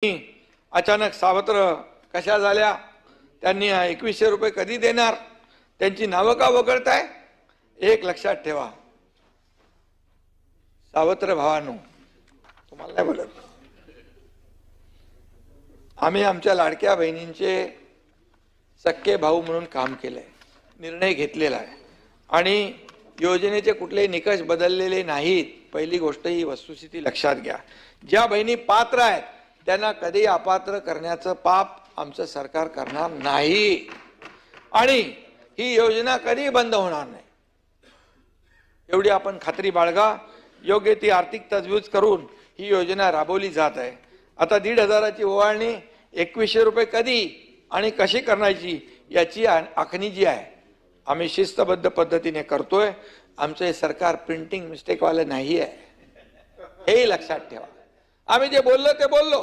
अचानक सावत्र कशा झाल्या, त्यांनी 2100 रुपये कधी देणार, त्यांची नावं का वगळताय? एक लक्षात ठेवा, सावत्र भावांनो, तुम्हाला नाही बोलत, आम्ही आमच्या लाडक्या बहिणींचे सख्खे भाऊ म्हणून काम केलंय, निर्णय घेतलेला आहे आणि योजनेचे कुठलेही निकष बदललेले नाहीत. पहिली गोष्ट ही वस्तुस्थिती लक्षात घ्या. ज्या बहिणी पात्र आहेत त्यांना कधी अपात्र करण्याचं पाप आमचं सरकार करणार नाही आणि ही योजना कधी बंद होणार नाही, एवढी आपण खात्री बाळगा. योग्य ती आर्थिक तजवीज करून ही योजना राबवली जात आहे. आता 1,500ची ओवाळणी 2100 रुपये कधी आणि कशी करायची याची आखणी जी आहे आम्ही शिस्तबद्ध पद्धतीने करतोय. आमचं हे सरकार प्रिंटिंग मिस्टेकवालं नाही आहे, हेही लक्षात ठेवा. आम्ही जे बोललो ते बोललो.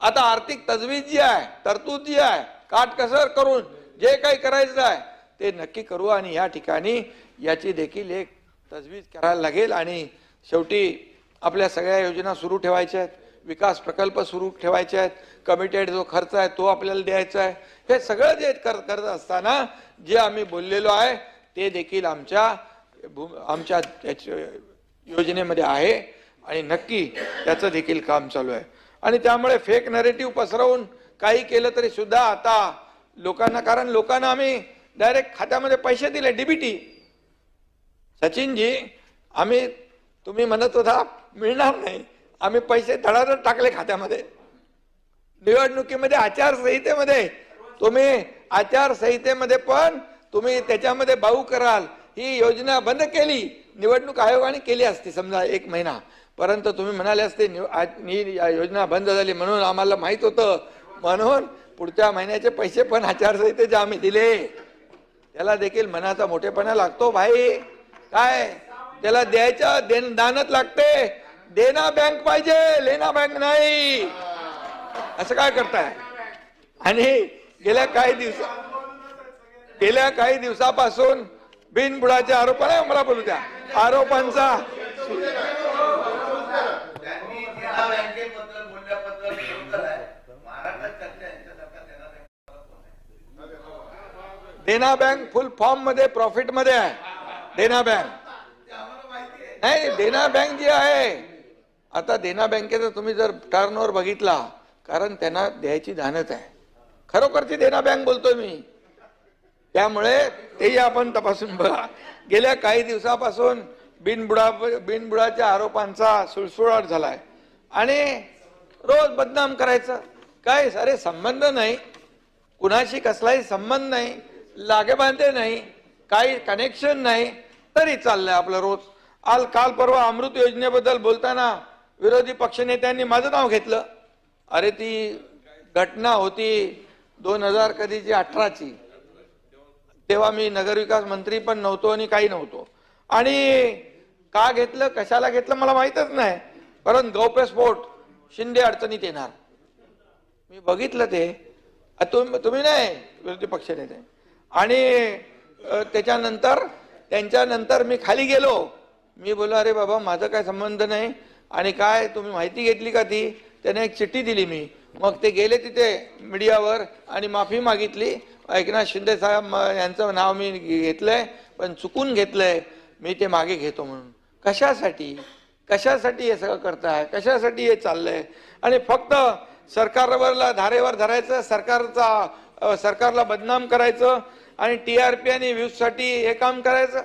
आता आर्थिक तजवीज जी आहे, तरतूद जी आहे, काटकसर करून जे काही करायचं आहे ते नक्की करू आणि या ठिकाणी याची देखील एक तजवीज करायला लागेल आणि शेवटी आपल्या सगळ्या योजना सुरू ठेवायच्या आहेत, विकास प्रकल्प सुरू ठेवायचे आहेत, कमिटेड जो खर्च आहे तो आपल्याला द्यायचा आहे. हे सगळं जे करत असताना जे आम्ही बोललेलो आहे ते देखील आमच्या योजनेमध्ये आहे आणि नक्की त्याचं देखील काम चालू आहे. आणि त्यामुळे फेक नरेटिव्ह पसरवून काही केलं तरी सुद्धा आता लोकांना, कारण लोकांना आम्ही डायरेक्ट खात्यामध्ये पैसे दिले, डीबीटी. सचिनजी, आम्ही, तुम्ही म्हणत होता मिळणार नाही, आम्ही पैसे धडाधड टाकले खात्यामध्ये. निवडणुकीमध्ये आचारसंहितेमध्ये पण तुम्ही त्याच्यामध्ये बाऊ कराल, ही योजना बंद केली. निवडणूक आयोगाने केली असती समजा 1 महिना, परंतु तुम्ही म्हणाले असते योजना बंद झाली म्हणून आम्हाला माहित होतं, म्हणून पुढच्या महिन्याचे पैसे पण आचारसंहितेचे आम्ही दिले. त्याला देखील मनाचा मोठेपणा लागतो भाई. काय त्याला द्यायचं दानच लागते. देना बँक पाहिजे, लेना बँक नाही. असं काय करताय? आणि गेल्या काही दिवसापासून बिनबुडाच्या आरोपाला, मला बोलू द्या, आरोपांचा देना बँक फुल फॉर्म मध्ये प्रॉफिट मध्ये आहे. देना बँक नाही, देना बँक जी आहे, आता देना बँकेचा तुम्ही जर टर्नओव्हर बघितला, कारण त्यांना द्यायची धानच आहे, खरोखरची देना बँक बोलतोय मी. त्यामुळे तेही आपण तपासून बघा. गेल्या काही दिवसापासून बिनबुडाच्या आरोपांचा सुळसुळाट झालाय आणि रोज बदनाम करायचं. काय सारे संबंध नाही, कुणाशी कसलाही संबंध नाही, लागेबांधे नाही, काही कनेक्शन नाही, तरी चाललंय आपलं रोज. काल परवा अमृत योजनेबद्दल बोलताना विरोधी पक्षनेत्यांनी माझं नाव घेतलं. अरे ती घटना होती 2000 कधीची 18ची, तेव्हा मी नगरविकास मंत्री पण नव्हतो आणि काही नव्हतो. आणि का घेतलं, कशाला घेतलं मला माहितच नाही, परंतु गौप्यस्फोट, शिंदे अडचणीत येणार, मी बघितलं ते. तुम्ही नाही, विरोधी पक्षनेते. आणि त्यांच्यानंतर मी खाली गेलो. मी बोललो अरे बाबा माझा काय संबंध नाही, आणि काय तुम्ही माहिती घेतली का ती? त्याने एक चिठ्ठी दिली मी. मग ते गेले तिथे मीडियावर आणि माफी मागितली. एकनाथ शिंदे साहेब यांचं नाव मी घेतलंय, पण चुकून घेतलंय, मी ते मागे घेतो म्हणून. कशासाठी हे सगळं करताय? कशासाठी हे चाललंय? आणि फक्त सरकारवर धारेवर धरायचं, सरकारला बदनाम करायचं आणि TRP आणि व्ह्यूजसाठी हे काम करायचं,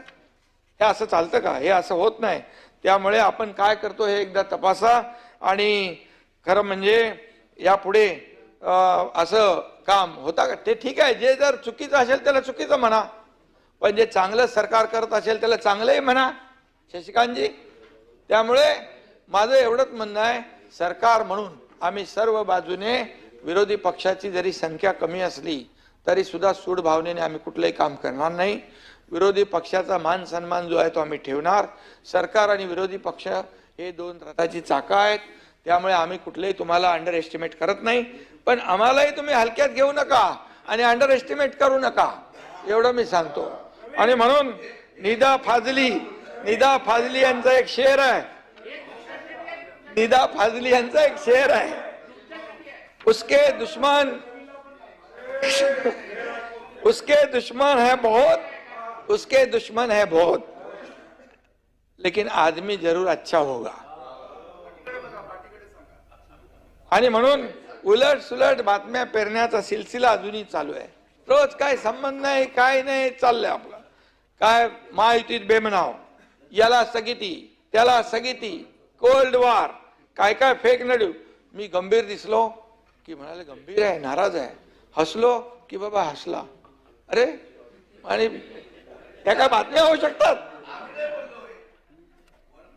हे असं चालतं का? हे असं होत नाही. त्यामुळे आपण काय करतो हे एकदा तपासा. आणि खरं म्हणजे यापुढे असं काम होता का ते ठीक आहे, जे जर चुकीचं असेल त्याला चुकीचं म्हणा, पण जे चांगलं सरकार करत असेल त्याला चांगलंही म्हणा शशिकांतजी. त्यामुळे माझं एवढंच म्हणणं आहे, सरकार म्हणून आम्ही सर्व बाजूने, विरोधी पक्षाची जरी संख्या कमी असली तरी सुद्धा सूड भावनेने आम्ही कुठलंही काम करणार नाही. विरोधी पक्षाचा मान सन्मान जो आहे तो आम्ही ठेवणार. सरकार आणि विरोधी पक्ष हे 2 रथाची चाकं आहेत, त्यामुळे आम्ही कुठलेही तुम्हाला अंडर एस्टिमेट करत नाही, पण आम्हालाही तुम्ही हलक्यात घेऊ नका आणि अंडर एस्टिमेट करू नका, एवढं मी सांगतो. आणि म्हणून निदा फाजली यांचा एक शेर आहे, निदा फाजली यांचा एक शेर आहे, उसके दुश्मन उसके दुश्मन है बहुत, उसके दुश्मन है बहुत, लेकिन आदमी जरूर अच्छा होगा. आणि म्हणून उलट सुलट बातम्या पेरण्याचा सिलसिला अजूनही चालू आहे. रोज काय संबंध नाही, काय नाही, चाललंय आपलं. काय महायुतीत बेमनाव, याला स्थगिती, त्याला स्थगिती, कोल्ड वॉर, काय काय फेक नडू. मी गंभीर दिसलो की म्हणाले गंभीर आहे, नाराज आहे. हसलो की बाबा हसला. अरे, आणि ह्या काय बातम्या होऊ शकतात?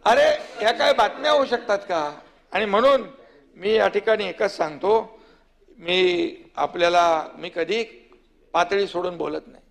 अरे, ह्या काय बातम्या होऊ शकतात का? आणि म्हणून मी या ठिकाणी एकच सांगतो, मी कधी पातळी सोडून बोलत नाही.